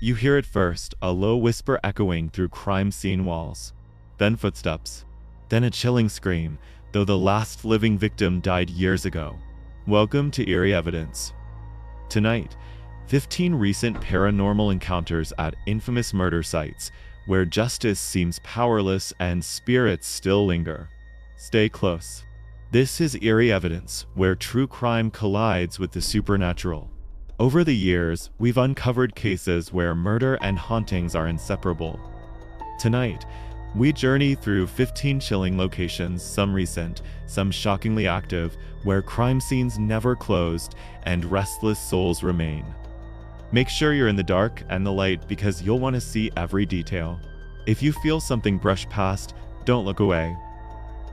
You hear it first, a low whisper echoing through crime scene walls. Then footsteps. Then a chilling scream, though the last living victim died years ago. Welcome to Eerie Evidence. Tonight, 15 recent paranormal encounters at infamous murder sites, where justice seems powerless and spirits still linger. Stay close. This is Eerie Evidence, where true crime collides with the supernatural. Over the years, we've uncovered cases where murder and hauntings are inseparable. Tonight, we journey through 15 chilling locations, some recent, some shockingly active, where crime scenes never closed and restless souls remain. Make sure you're in the dark and the light because you'll want to see every detail. If you feel something brush past, don't look away.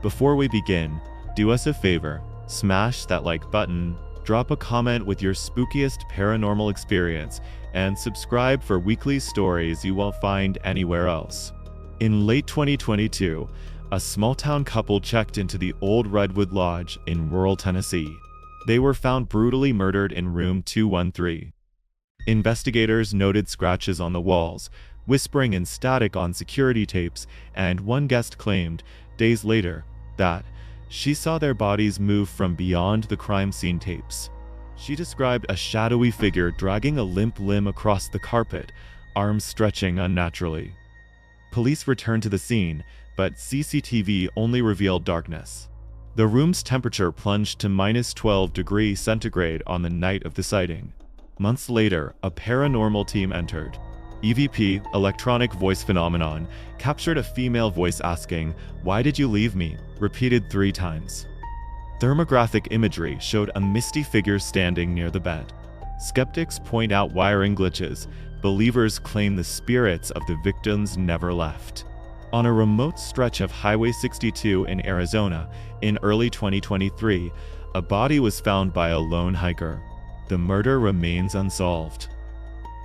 Before we begin, do us a favor, smash that like button, drop a comment with your spookiest paranormal experience, and subscribe for weekly stories you won't find anywhere else. In late 2022, a small-town couple checked into the old Redwood Lodge in rural Tennessee. They were found brutally murdered in room 213. Investigators noted scratches on the walls, whispering and static on security tapes, and one guest claimed, days later, that she saw their bodies move from beyond the crime scene tapes. She described a shadowy figure dragging a limp limb across the carpet, arms stretching unnaturally. Police returned to the scene, but CCTV only revealed darkness. The room's temperature plunged to -12 degrees centigrade on the night of the sighting. Months later, a paranormal team entered. EVP, electronic voice phenomenon, captured a female voice asking, "Why did you leave me?" repeated 3 times. Thermographic imagery showed a misty figure standing near the bed. Skeptics point out wiring glitches. Believers claim the spirits of the victims never left. On a remote stretch of Highway 62 in Arizona, in early 2023, a body was found by a lone hiker. The murder remains unsolved.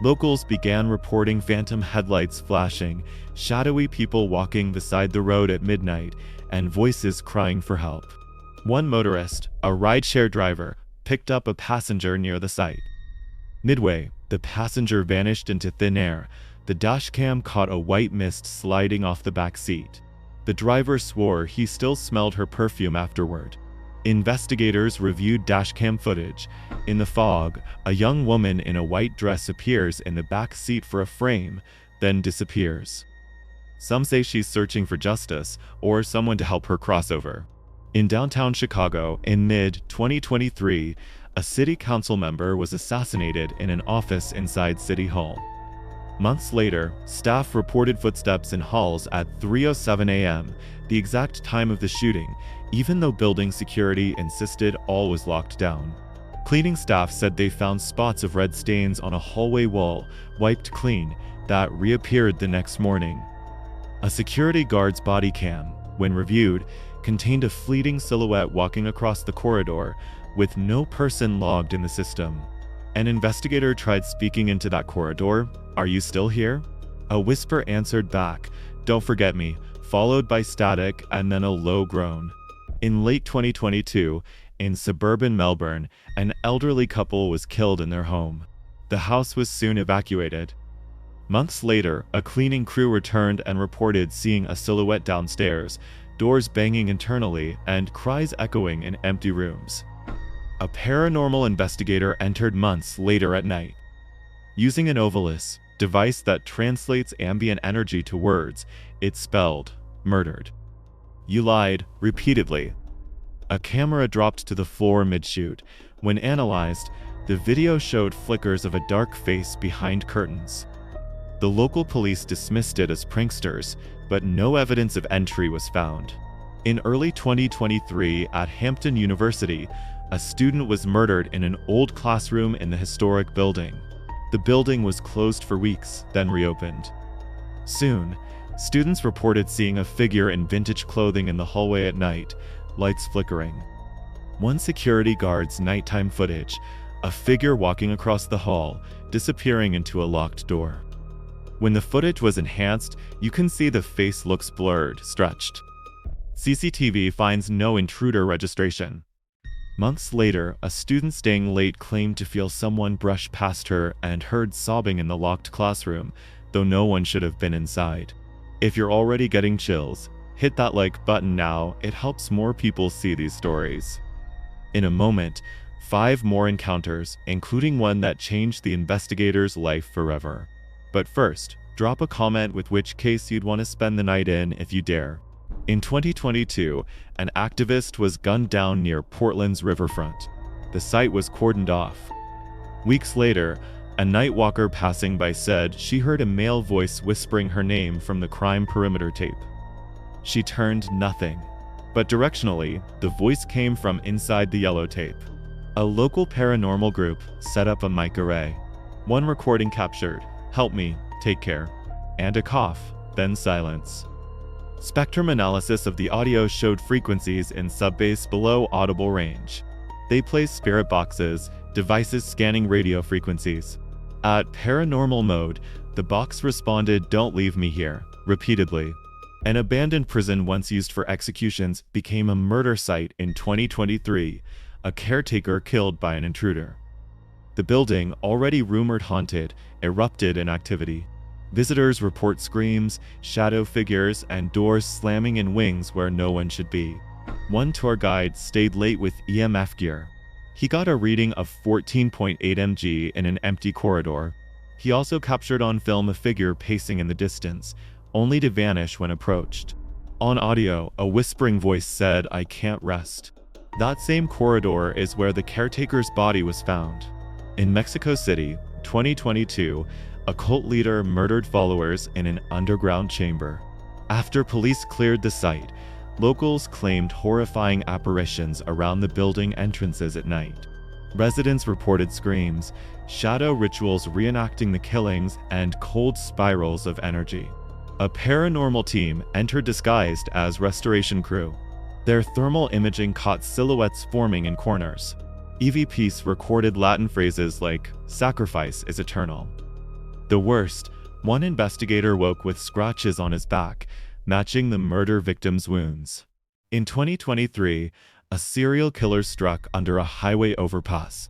Locals began reporting phantom headlights flashing, shadowy people walking beside the road at midnight, and voices crying for help. One motorist, a rideshare driver, picked up a passenger near the site. Midway, the passenger vanished into thin air. The dashcam caught a white mist sliding off the back seat. The driver swore he still smelled her perfume afterward. Investigators reviewed dashcam footage. In the fog, a young woman in a white dress appears in the back seat for a frame, then disappears. Some say she's searching for justice or someone to help her cross over. In downtown Chicago, in mid-2023, a city council member was assassinated in an office inside City Hall. Months later, staff reported footsteps in halls at 3:07 a.m., the exact time of the shooting, even though building security insisted all was locked down. Cleaning staff said they found spots of red stains on a hallway wall, wiped clean, that reappeared the next morning. A security guard's body cam, when reviewed, contained a fleeting silhouette walking across the corridor, with no person logged in the system. An investigator tried speaking into that corridor. "Are you still here?" A whisper answered back, "Don't forget me," followed by static and then a low groan. In late 2022, in suburban Melbourne, an elderly couple was killed in their home. The house was soon evacuated. Months later, a cleaning crew returned and reported seeing a silhouette downstairs, doors banging internally and cries echoing in empty rooms. A paranormal investigator entered months later at night. Using an ovilus, device that translates ambient energy to words, it spelled, "murdered." "You lied," repeatedly. A camera dropped to the floor mid-shoot. When analyzed, the video showed flickers of a dark face behind curtains. The local police dismissed it as pranksters, but no evidence of entry was found. In early 2023, at Hampton University, a student was murdered in an old classroom in the historic building. The building was closed for weeks, then reopened. Soon, students reported seeing a figure in vintage clothing in the hallway at night, lights flickering. One security guard's nighttime footage, a figure walking across the hall, disappearing into a locked door. When the footage was enhanced, you can see the face looks blurred, stretched. CCTV finds no intruder registration. Months later, a student staying late claimed to feel someone brush past her and heard sobbing in the locked classroom, though no one should have been inside. If you're already getting chills, hit that like button now. It helps more people see these stories. In a moment, 5 more encounters, including one that changed the investigator's life forever. But first, drop a comment with which case you'd want to spend the night in if you dare. In 2022, an activist was gunned down near Portland's riverfront. The site was cordoned off. Weeks later, a night walker passing by said she heard a male voice whispering her name from the crime perimeter tape. She turned nothing. But directionally, the voice came from inside the yellow tape. A local paranormal group set up a mic array. One recording captured, "Help me, take care," and a cough, then silence. Spectrum analysis of the audio showed frequencies in subbass below audible range. They placed spirit boxes, devices scanning radio frequencies. At paranormal mode, the box responded, "Don't leave me here," repeatedly. An abandoned prison once used for executions became a murder site in 2023, a caretaker killed by an intruder. The building, already rumored haunted, erupted in activity. Visitors report screams, shadow figures, and doors slamming in wings where no one should be. One tour guide stayed late with EMF gear. He got a reading of 14.8 mg in an empty corridor. He also captured on film a figure pacing in the distance, only to vanish when approached. On audio, a whispering voice said, "I can't rest." That same corridor is where the caretaker's body was found. In Mexico City, 2022, a cult leader murdered followers in an underground chamber. After police cleared the site, locals claimed horrifying apparitions around the building entrances at night. Residents reported screams, shadow rituals reenacting the killings, and cold spirals of energy. A paranormal team entered disguised as restoration crew. Their thermal imaging caught silhouettes forming in corners. EVPs recorded Latin phrases like, "Sacrifice is eternal." The worst, one investigator woke with scratches on his back, matching the murder victim's wounds. In 2023, a serial killer struck under a highway overpass.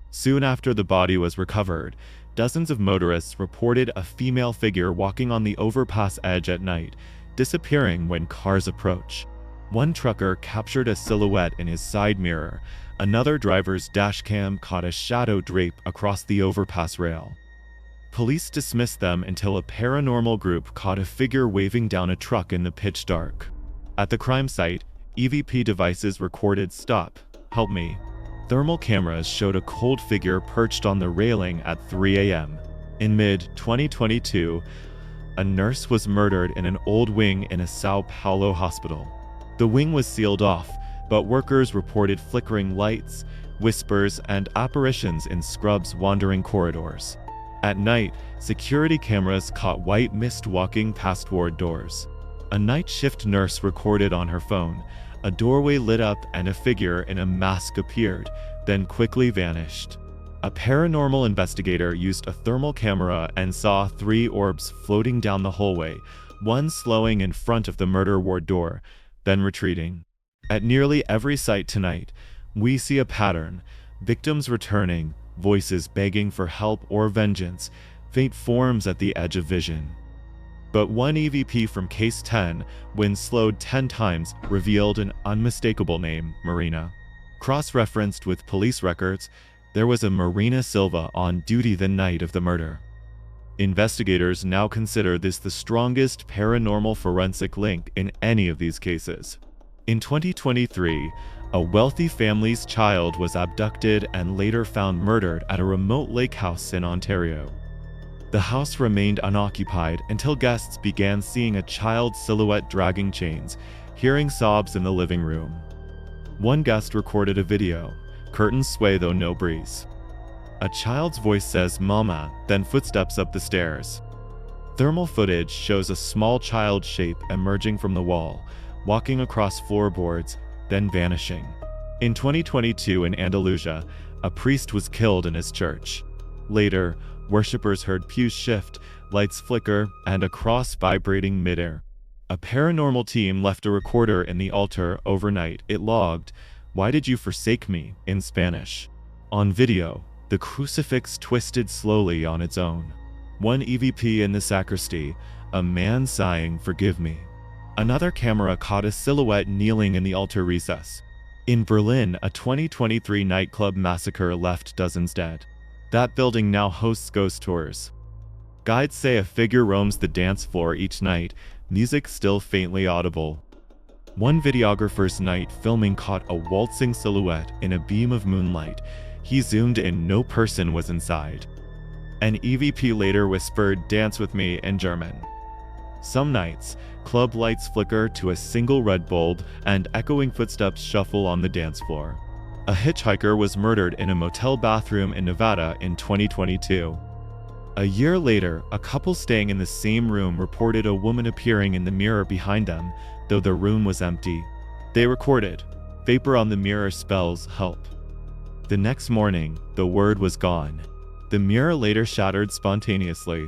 Soon after the body was recovered, dozens of motorists reported a female figure walking on the overpass edge at night, disappearing when cars approach. One trucker captured a silhouette in his side mirror. Another driver's dashcam caught a shadow drape across the overpass rail. Police dismissed them until a paranormal group caught a figure waving down a truck in the pitch dark. At the crime site, EVP devices recorded, "Stop, help me." Thermal cameras showed a cold figure perched on the railing at 3 a.m. In mid-2022, a nurse was murdered in an old wing in a Sao Paulo hospital. The wing was sealed off, but workers reported flickering lights, whispers, and apparitions in scrubs wandering corridors. At night, security cameras caught white mist walking past ward doors. A night shift nurse recorded on her phone. A doorway lit up and a figure in a mask appeared, then quickly vanished. A paranormal investigator used a thermal camera and saw 3 orbs floating down the hallway, one slowing in front of the murder ward door, then retreating. At nearly every site tonight, we see a pattern: victims returning, voices begging for help or vengeance, faint forms at the edge of vision. But one EVP from Case 10, when slowed 10 times, revealed an unmistakable name, Marina. Cross-referenced with police records, there was a Marina Silva on duty the night of the murder. Investigators now consider this the strongest paranormal forensic link in any of these cases. In 2023, a wealthy family's child was abducted and later found murdered at a remote lake house in Ontario. The house remained unoccupied until guests began seeing a child's silhouette dragging chains, hearing sobs in the living room. One guest recorded a video, curtains sway though no breeze. A child's voice says, "Mama," then footsteps up the stairs. Thermal footage shows a small child shape emerging from the wall, walking across floorboards, then vanishing. In 2022 in Andalusia, a priest was killed in his church. Later, worshippers heard pews shift, lights flicker, and a cross vibrating midair. A paranormal team left a recorder in the altar overnight. It logged, "Why did you forsake me?" in Spanish. On video, the crucifix twisted slowly on its own. One EVP in the sacristy, a man sighing, "Forgive me." Another camera caught a silhouette kneeling in the altar recess. In Berlin, a 2023 nightclub massacre left dozens dead. That building now hosts ghost tours. Guides say a figure roams the dance floor each night, music still faintly audible. One videographer's night filming caught a waltzing silhouette in a beam of moonlight. He zoomed in, no person was inside. An EVP later whispered, "Dance with me," in German. Some nights, club lights flicker to a single red bulb and echoing footsteps shuffle on the dance floor. A hitchhiker was murdered in a motel bathroom in Nevada in 2022. A year later, a couple staying in the same room reported a woman appearing in the mirror behind them, though the room was empty. They recorded, "Vapor on the mirror spells help." The next morning, the word was gone. The mirror later shattered spontaneously.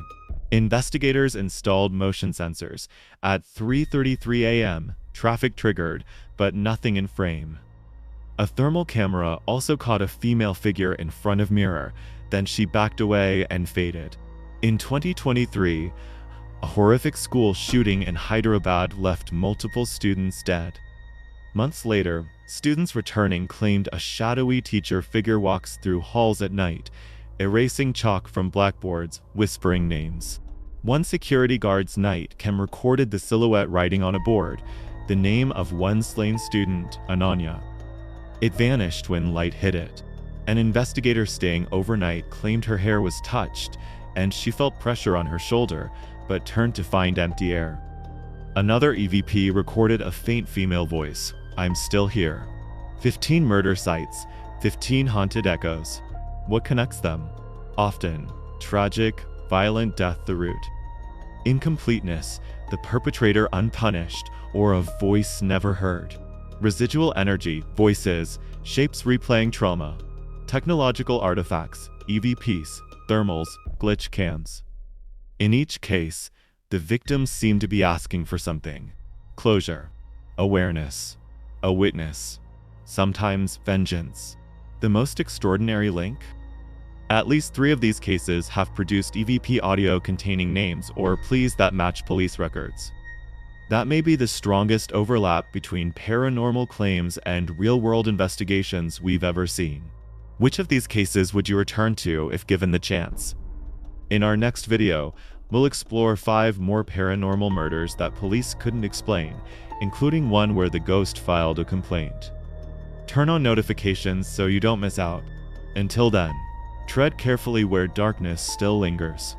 Investigators installed motion sensors. At 3:33 a.m., traffic triggered, but nothing in frame. A thermal camera also caught a female figure in front of mirror, then she backed away and faded. In 2023, a horrific school shooting in Hyderabad left multiple students dead. Months later, students returning claimed a shadowy teacher figure walks through halls at night, erasing chalk from blackboards, whispering names. One security guard's night cam recorded the silhouette writing on a board, the name of one slain student, Ananya. It vanished when light hit it. An investigator staying overnight claimed her hair was touched, and she felt pressure on her shoulder, but turned to find empty air. Another EVP recorded a faint female voice, "I'm still here." 15 murder sites, 15 haunted echoes. What connects them? Often, tragic, violent death the root. Incompleteness, the perpetrator unpunished, or a voice never heard. Residual energy, voices, shapes replaying trauma. Technological artifacts, EVPs, thermals, glitch cams. In each case, the victims seem to be asking for something. Closure, awareness, a witness, sometimes vengeance. The most extraordinary link? At least 3 of these cases have produced EVP audio containing names or pleas that match police records. That may be the strongest overlap between paranormal claims and real-world investigations we've ever seen. Which of these cases would you return to if given the chance? In our next video, we'll explore 5 more paranormal murders that police couldn't explain, including one where the ghost filed a complaint. Turn on notifications so you don't miss out. Until then, tread carefully where darkness still lingers.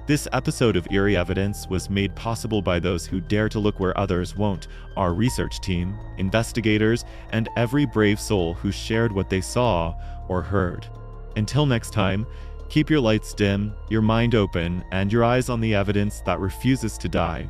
This episode of Eerie Evidence was made possible by those who dare to look where others won't, our research team, investigators, and every brave soul who shared what they saw or heard. Until next time, keep your lights dim, your mind open, and your eyes on the evidence that refuses to die.